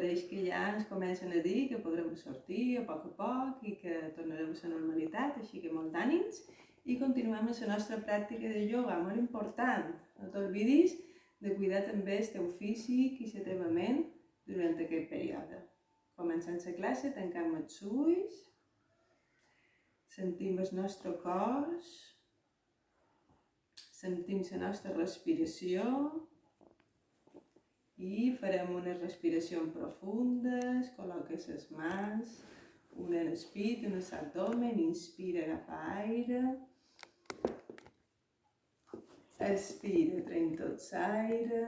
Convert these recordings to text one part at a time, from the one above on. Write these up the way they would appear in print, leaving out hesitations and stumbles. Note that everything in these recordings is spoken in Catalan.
pareix que ja ens comencen a dir que podrem sortir a poc i que tornarem a la normalitat, així que molts ànims i continuem amb la nostra pràctica de ioga, molt important. No t'oblidis de cuidar també el teu físic i la teva ment durant aquest període. Començant la classe, tancam els ulls, sentim el nostre cos, sentim la nostra respiració i farem unes respiracions profundes. Col·loques les mans, una en el pit, una a l'abdomen, inspira, agafa aire, expira, traiem tot l'aire,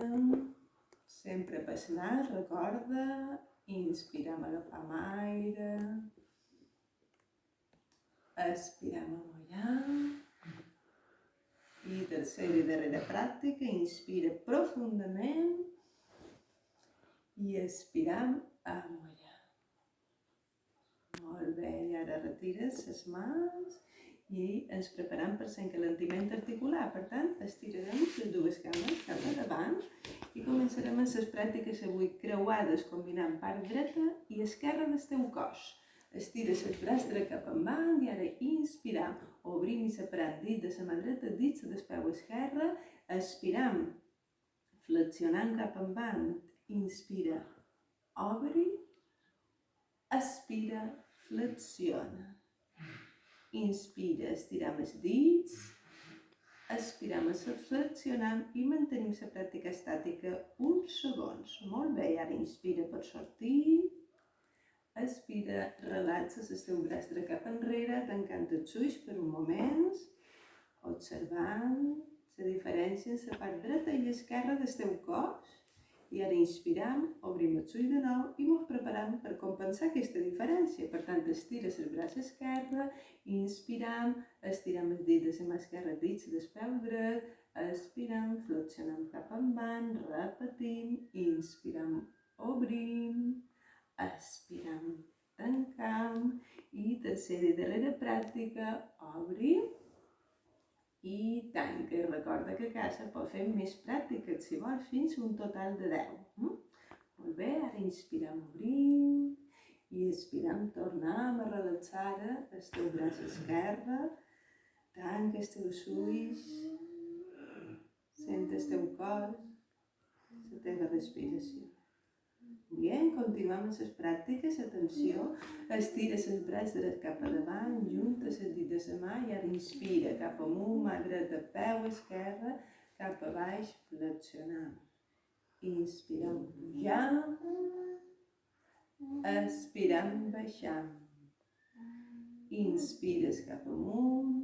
sempre pel nas, recorda, inspirem, agafam aire, expirem, amollam. I tercera i darrera pràctica, inspira profundament i expirem, amollam. Molt bé, i ara retires les mans i ens preparem per l'encalentiment articular. Per tant, estirarem les dues cames cap endavant i començarem amb les pràctiques avui creuades, combinant part dreta i esquerra del teu cos. Estires el braç dret cap endavant i ara inspiram. Obrim i separant dit de la mà dreta, dits del peu esquerre. Expiram, flexionant cap endavant. Inspira, obri. Expira, flexiona. Inspira, estiram els dits. Expiram, flexionam i mantenim la pràctica estàtica uns segons. Molt bé, ara inspira per sortir. Expira, relaxa el teu braç dret cap enrere, tancant els ulls per un moment, observant la diferència en la part dreta i esquerra del teu cos. I ara inspiram, obrim els ulls de nou i ens preparem per compensar aquesta diferència. Per tant, estires el braç esquerre, inspiram, estirem els dits de la mà esquerra, dits del peu dret, expirem, flexionem cap endavant, repetim, inspiram, obrim, expirem, tancam i tercera i darrera pràctica, obri i tanca. I recorda que a casa pot fer més pràctiques, si vols, fins a un total de 10. Molt bé, ara inspirem, obrim i expirem, tornem a relaxar el teu braç esquerre, tanca els teus ulls, sent el teu cos, la teva respiració. Bien, continuem amb les pràctiques. Atenció, estires el braç dret cap a davant, junta els dits de la mà i ara inspira cap amunt, mà dreta, peu esquerre, cap a baix, flexionant. Inspirem, pujant, expirem, baixant. Inspires cap amunt,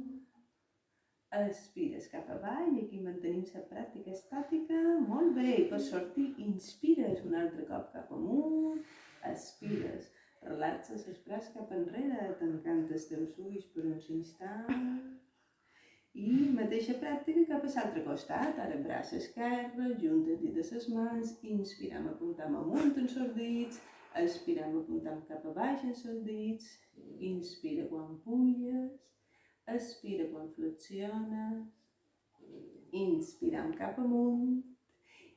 expires cap avall, aquí mantenim la pràctica estàtica, molt bé, i per sortir inspires un altre cop cap amunt, expires, relaxes els braços cap enrere, tancant els teus ulls per uns instants, i mateixa pràctica cap a l'altre costat, ara braç esquerre, junta dit de les mans, inspirem, apuntam amunt en els dits, expirem, apuntam cap a baix en els dits, inspira quan puges, expira quan flexiones, inspirem cap amunt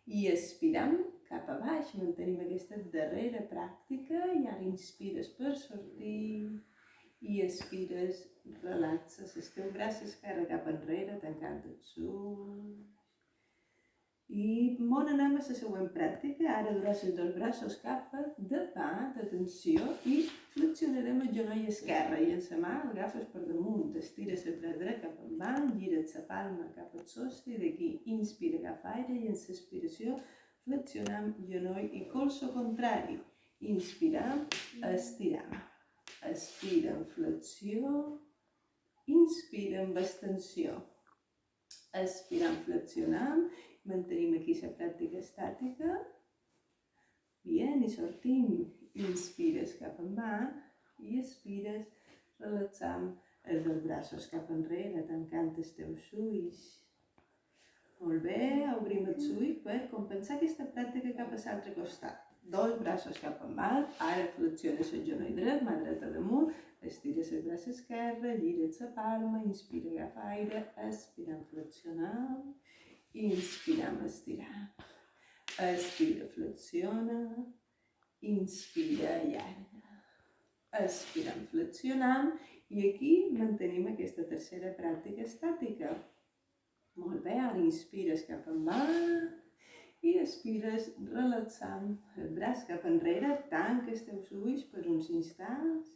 i expirem cap a baix. Mantenim aquesta darrera pràctica i ara inspires per sortir i expires, relaxes el teu braç esquerre cap enrere, tancant els ulls. I on anem a la següent pràctica? Ara duràs els dos braços cap a davant, atenció, i flexionarem el genoll esquerre i en la mà agafes per damunt, estires el braç dret cap endavant, gires la palma cap al sostre i d'aquí inspira, agafa aire i en l'expiració flexionem genoll i colze contrari. Inspirem, estirem, expira en flexió, inspira amb extensió, expirem, flexionem. Mantenim aquí la pràctica estàtica. Bien, i sortim. Inspires cap endavant i expires, relaxant els dos braços cap enrere, tancant els teus ulls. Molt bé, obrim els ulls per compensar aquesta pràctica cap a l'altre costat. Dos braços cap endavant, ara flexiones el genoll dret, mà dreta damunt, estires el braç esquerre, gires la palma, inspira, agafa aire, expirem, flexionam. Inspirem, estirem, expira, flexiona, inspira, allarga. Expirem, flexionem i aquí mantenim aquesta tercera pràctica estàtica. Molt bé, ara inspires cap endavant i expires relaxant el braç cap enrere, tanca els teus ulls per uns instants.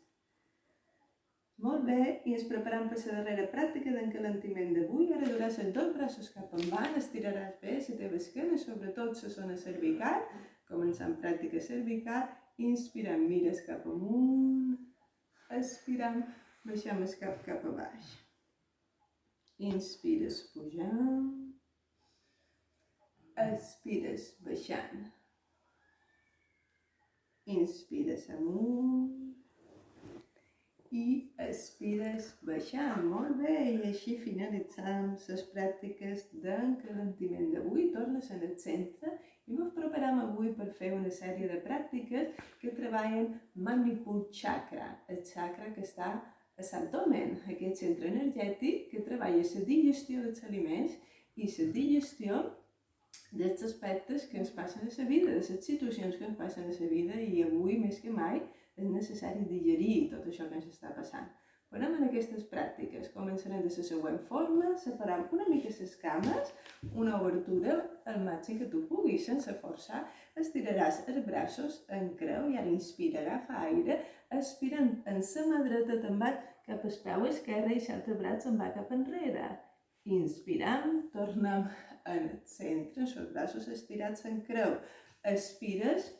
Molt bé, i ens preparem per la darrera pràctica d'encalentiment d'avui. Ara duràs els dos braços cap endavant, estiraràs bé la teva esquena, sobretot la zona cervical. Començant pràctica cervical, inspirem, mires cap amunt, expirem, baixem el cap a baix. Inspires pujant, expires baixant, inspires amunt i expires baixant. Molt bé, i així finalitzam les pràctiques d'encalentiment d'avui. Tornes en el centre i ens preparem avui per fer una sèrie de pràctiques que treballen Manipur Chakra, el chakra que està a l'abdomen, aquest centre energètic que treballa la digestió dels aliments i la digestió dels aspectes que ens passen a la vida, de les situacions que ens passen a la vida, i avui més que mai és necessari digerir tot això que ens està passant. Anem en aquestes pràctiques. Començarem de la següent forma, separant una mica les cames, una obertura al màxim que tu puguis, sense forçar. Estiraràs els braços en creu i ara inspira, agafa aire, expira en la mà dreta, te'n vas cap al peu esquerre i l'altre braç se'n va cap enrere. Inspirant, tornem en el centre, els braços estirats en creu. Expires,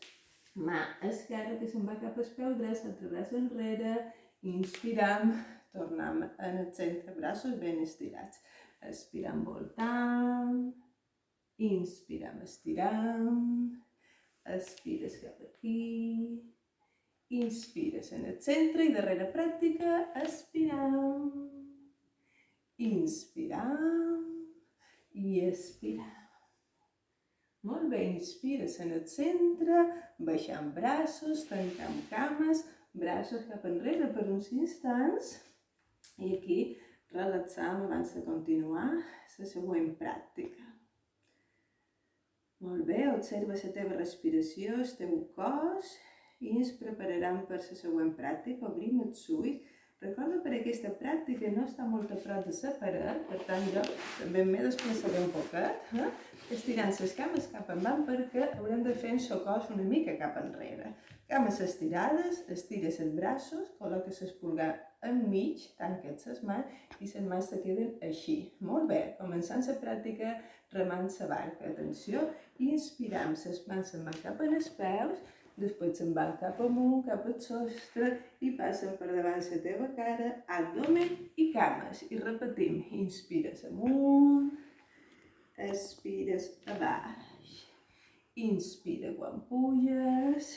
mà esquerra que se'n va cap al peu dret, l'altre braç enrere. Inspirem, tornem en el centre, braços ben estirats. Expirem, voltant. Inspirem, estirem. Expires cap aquí. Inspires en el centre i darrera pràctica, expirem. Inspirem i expirem. Molt bé, inspires en el centre, baixant braços, tancant cames, braços cap enrere per uns instants i aquí relaxam abans de continuar la següent pràctica. Molt bé, observa la teva respiració, el teu cos i ens prepararem per la següent pràctica. Obrim els ulls. Recorda, per aquesta pràctica no està molt a prop de la paret, per tant jo també m'he desplaçaré un poquet, estirant les cames cap endavant perquè haurem de fer el cos una mica cap enrere. Cames estirades, estires els braços, col·loques el pulgar enmig, tanques les mans i les mans te queden així. Molt bé, començant la pràctica remant la barca. Atenció, inspirem, les mans se'n van cap als peus, després se'n van cap amunt, cap al sostre i passen per davant la teva cara, abdomen i cames. I repetim, inspires amunt, expires a baix. Inspira quan puges,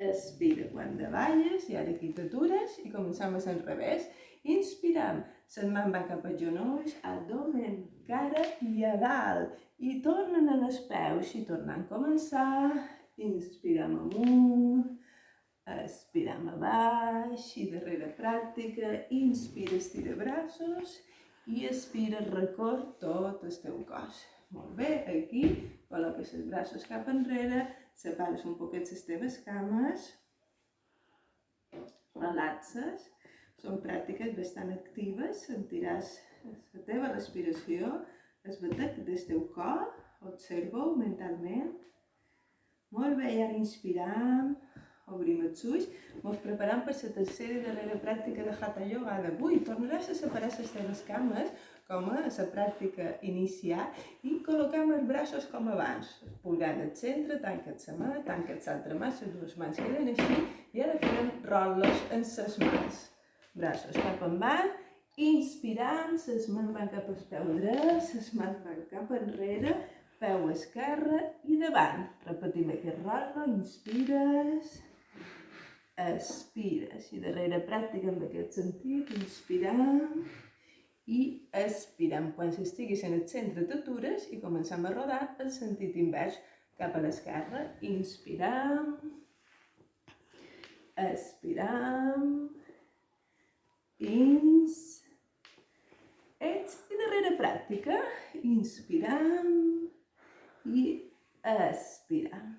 expira quan davalles i ara aquí t'atures i començam al revés. Inspirem, les mans van cap als genolls, abdomen, cara i a dalt. I tornen en els peus i tornant a començar. Inspirem amunt, expirem a baix i darrera pràctica, inspira, estira braços i expira, recorre tot el teu cos. Molt bé, aquí col·loques els braços cap enrere, separes un poquet les teves cames, relaxes, són pràctiques bastant actives, sentiràs la teva respiració, el batec del teu cor, observa-ho mentalment. Molt bé, i ara inspirem, obrim els ulls, ens preparem per la tercera i darrera pràctica de Hatha Yoga d'avui. Tornaràs a separar les teves cames com a la pràctica inicial i col·loquem els braços com abans. Pulgar en el centre, tanca't la mà, tanca't l'altra mà, les dues mans queden així i ara farem rotlles en les mans. Braços cap endavant, inspirem, les mans van cap al peu dret, les mans van cap enrere, peu esquerre i davant. Repetim aquest rotllo, inspires, expires. I darrera pràctica en aquest sentit, inspirem i expirem. Quan estiguis en el centre t'atures i comencem a rodar el sentit invers cap a l'esquerra. Inspirem, expirem, i darrera pràctica, inspirem i expirem.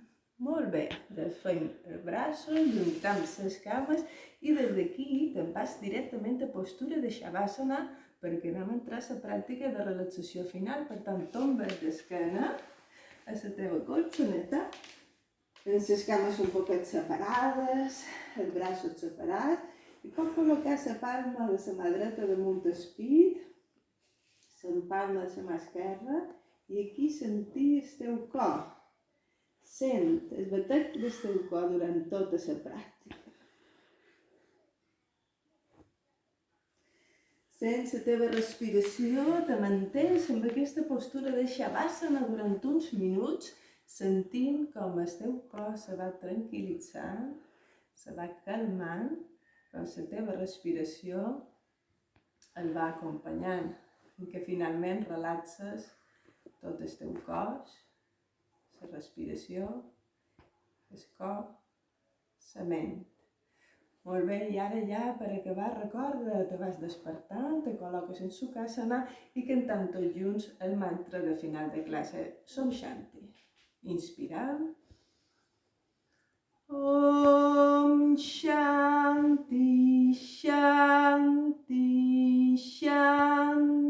Molt bé, desfem els braços, juntem les cames i des d'aquí te'n vas directament a postura de Shavasana perquè anem a entrar a la pràctica de relaxació final. Per tant, tombes d'esquena a la teva colxoneta, amb les cames un poquet separades, els braços separats, i pots col·locar la palma de la mà dreta damunt el pit, la palma de la mà esquerra, i aquí sentir el teu cor. Sent el batec del teu cor durant tota la pràctica. Sent la teva respiració, te mantens amb aquesta postura de Shavasana durant uns minuts, sentint com el teu cos se va tranquil·litzant, se va calmant, com la teva respiració el va acompanyant, fins que finalment relaxes tot el teu cos, la respiració, el cor, la ment. Molt bé, i ara ja per acabar recorda, te vas despertant, te col·loques en Sukhasana i cantem tots junts el mantra de final de classe, Som Shanti. Inspirant. Om